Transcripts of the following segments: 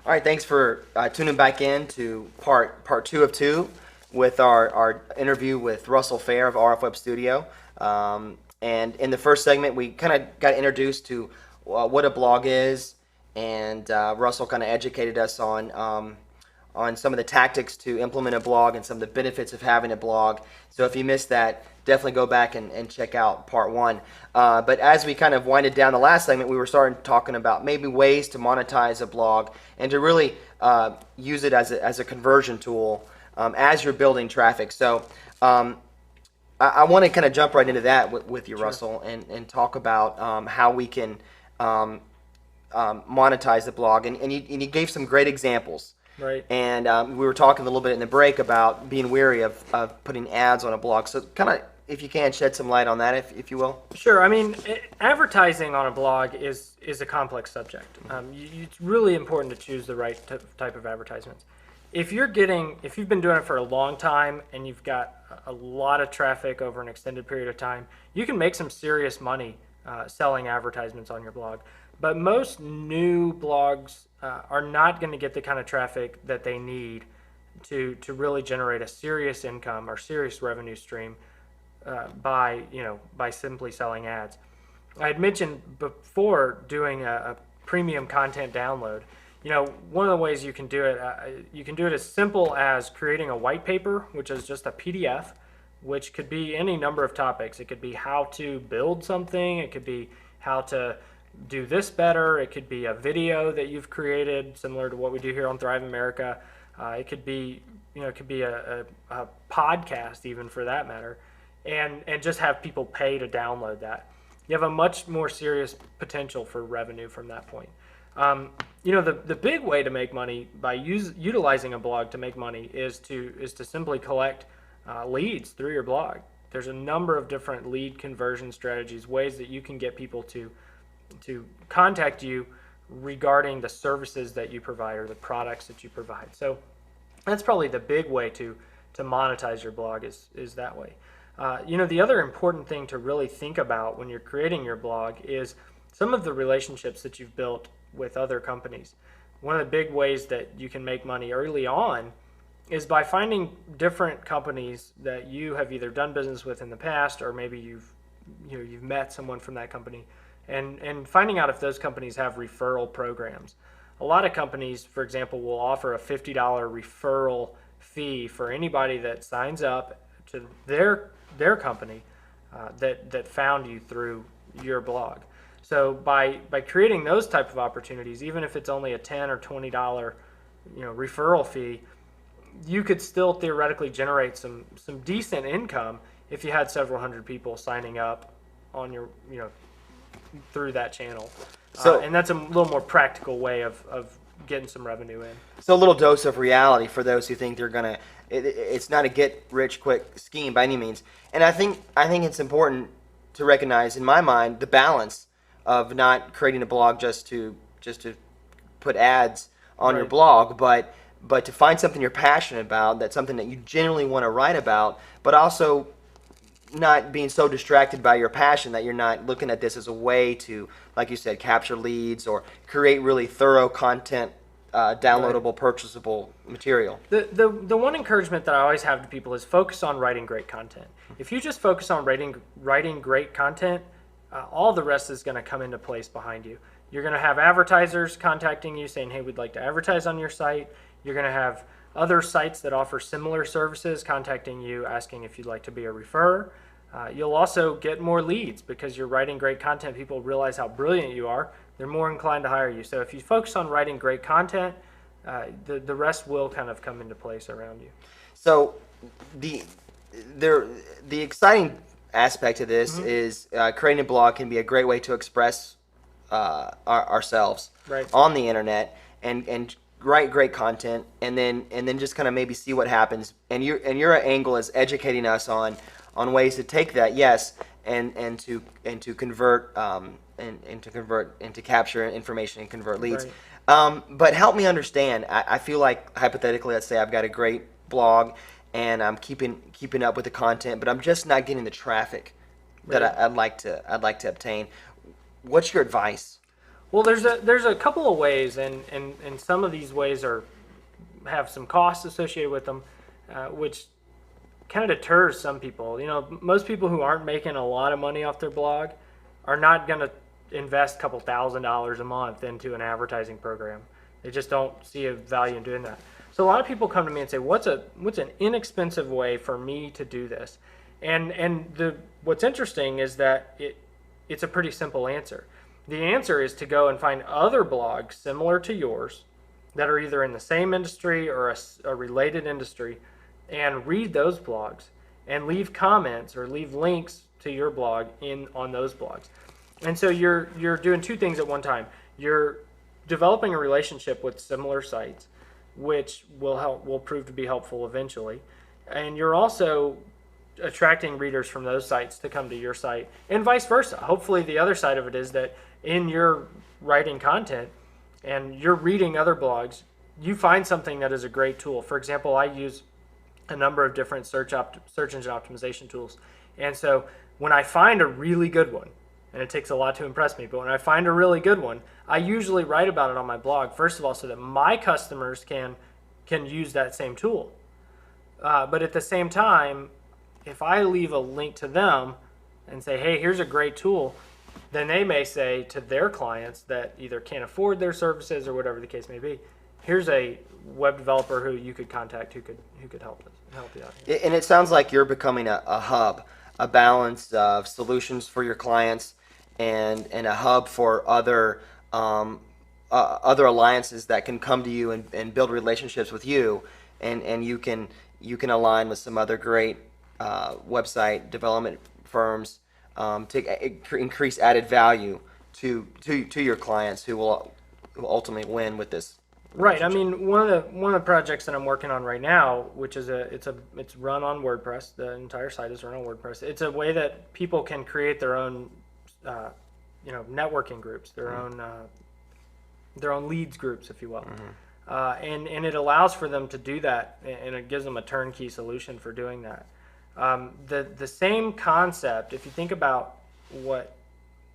All right, thanks for tuning back in to part two of two with our interview with Russel Fair of RF Web Studio. And in the first segment, we kind of got introduced to what a blog is, and Russell kind of educated us on some of the tactics to implement a blog and some of the benefits of having a blog. So if you missed that, definitely go back and check out part one. But as we kind of winded down the last segment, we were starting talking about maybe ways to monetize a blog and to really use it as a conversion tool as you're building traffic. So I want to kind of jump right into that with you, Sure. Russell, and talk about how we can monetize the blog. And you gave some great examples. Right. And we were talking a little bit in the break about being weary of putting ads on a blog. So kind of, if you can, shed some light on that, if you will. Sure. I mean, advertising on a blog is a complex subject. It's really important to choose the right type of advertisements. If you've been doing it for a long time and you've got a lot of traffic over an extended period of time, you can make some serious money selling advertisements on your blog. But most new blogs are not going to get the kind of traffic that they need to really generate a serious income or serious revenue stream by simply selling ads. I had mentioned before doing a premium content download. One of the ways you can do it as simple as creating a white paper, which is just a PDF, which could be any number of topics. It could be how to build something. It could be how to do this better. It could be a video that you've created, similar to what we do here on Thrive America. It could be, a podcast, even for that matter, and just have people pay to download that. You have a much more serious potential for revenue from that point. The big way to make money by utilizing a blog to make money is to simply collect leads through your blog. There's a number of different lead conversion strategies, ways that you can get people to contact you regarding the services that you provide or the products that you provide. So that's probably the big way to monetize your blog is that way. The other important thing to really think about when you're creating your blog is some of the relationships that you've built with other companies. One of the big ways that you can make money early on is by finding different companies that you have either done business with in the past, or maybe you've met someone from that company, and finding out if those companies have referral programs. A lot of companies, for example, will offer a $50 referral fee for anybody that signs up to their company that found you through your blog. So by creating those type of opportunities, even if it's only a $10 or $20 referral fee, you could still theoretically generate some decent income if you had several hundred people signing up on your through that channel. And that's a little more practical way of getting some revenue in. So a little dose of reality for those who think they're gonna. It's not a get rich quick scheme by any means. And I think it's important to recognize, in my mind, the balance of not creating a blog just to put ads on your Right. blog, but to find something you're passionate about, that's something that you genuinely want to write about, but also not being so distracted by your passion that you're not looking at this as a way to, like you said, capture leads or create really thorough content, downloadable, purchasable material. The one encouragement that I always have to people is focus on writing great content. If you just focus on writing great content, all the rest is going to come into place behind you. You're going to have advertisers contacting you saying, hey, we'd like to advertise on your site. You're going to have other sites that offer similar services contacting you, asking if you'd like to be a referrer. You'll also get more leads because you're writing great content. People realize how brilliant you are. They're more inclined to hire you. So if you focus on writing great content, the rest will kind of come into place around you. So the exciting aspect of this is creating a blog can be a great way to express ourselves Right. on the internet and write great content, and then just kind of maybe see what happens. And your angle is educating us on ways to take that, yes, and to convert and to capture information and convert leads. Right. But help me understand. I feel like, hypothetically, let's say I've got a great blog and I'm keeping up with the content, but I'm just not getting the traffic that Right. I'd like to obtain. What's your advice? Well, there's a couple of ways, and some of these ways have some costs associated with them, which kind of deters some people. You know, most people who aren't making a lot of money off their blog are not going to invest a couple $1,000s a month into an advertising program. They just don't see a value in doing that. So a lot of people come to me and say, what's an inexpensive way for me to do this? And what's interesting is that it's a pretty simple answer. The answer is to go and find other blogs similar to yours that are either in the same industry or a related industry, and read those blogs and leave comments or leave links to your blog on those blogs. And so you're doing two things at one time. You're developing a relationship with similar sites, which will prove to be helpful eventually, and you're also attracting readers from those sites to come to your site, and vice versa. Hopefully the other side of it is that in your writing content and you're reading other blogs, you find something that is a great tool. For example, I use a number of different search engine optimization tools, and so when I find a really good one, and it takes a lot to impress me, but when I find a really good one, I usually write about it on my blog, first of all, so that my customers can use that same tool. But at the same time, if I leave a link to them and say, hey, here's a great tool, then they may say to their clients that either can't afford their services or whatever the case may be, here's a web developer who you could contact who could help you out here. And it sounds like you're becoming a hub, a balance of solutions for your clients, and a hub for other alliances that can come to you and build relationships with you, and you can align with some other great website development firms to increase added value to your clients who will ultimately win with this. Right. I mean, one of the projects that I'm working on right now, which is it's run on WordPress. The entire site is run on WordPress. It's a way that people can create their own, networking groups, their own leads groups, if you will. And it allows for them to do that, and it gives them a turnkey solution for doing that. The same concept, if you think about what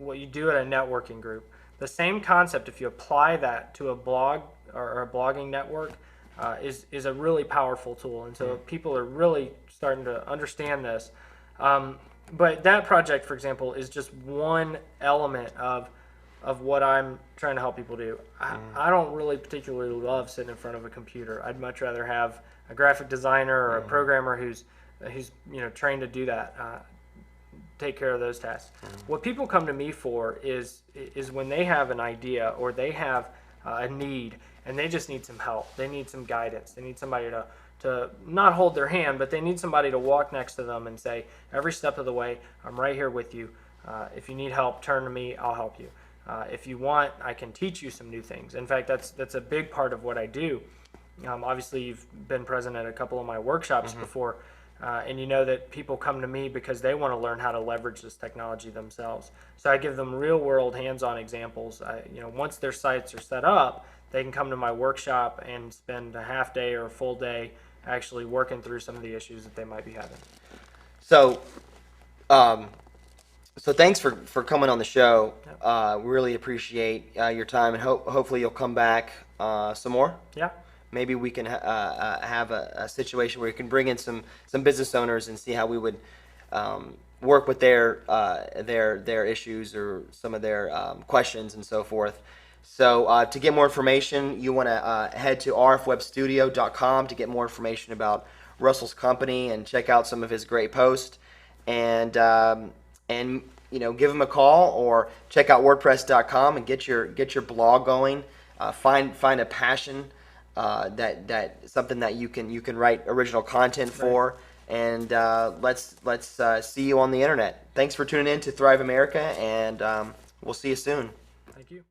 you do at a networking group, the same concept, if you apply that to a blog or a blogging network, is a really powerful tool. And so people are really starting to understand this. But that project, for example, is just one element of what I'm trying to help people do. I don't really particularly love sitting in front of a computer. I'd much rather have a graphic designer or a programmer who's trained to do that, take care of those tasks. What people come to me for is when they have an idea or they have a need and they just need some help. They need some guidance. They need somebody to not hold their hand, but they need somebody to walk next to them and say, every step of the way, I'm right here with you. If you need help, turn to me, I'll help you. If you want, I can teach you some new things. In fact, that's a big part of what I do. Obviously, you've been present at a couple of my workshops before, and you know that people come to me because they want to learn how to leverage this technology themselves. So I give them real-world, hands-on examples. Once their sites are set up, they can come to my workshop and spend a half day or a full day actually working through some of the issues that they might be having. So, so thanks for coming on the show. Really appreciate your time, and hopefully you'll come back some more. Yeah. Maybe we can have a situation where we can bring in some business owners and see how we would work with their issues or some of their questions and so forth. So to get more information, you want to head to rfwebstudio.com to get more information about Russell's company and check out some of his great posts, and give him a call or check out WordPress.com and get your blog going. Find a passion. That something that you can write original content for, and let's see you on the internet. Thanks for tuning in to Thrive America, and we'll see you soon. Thank you.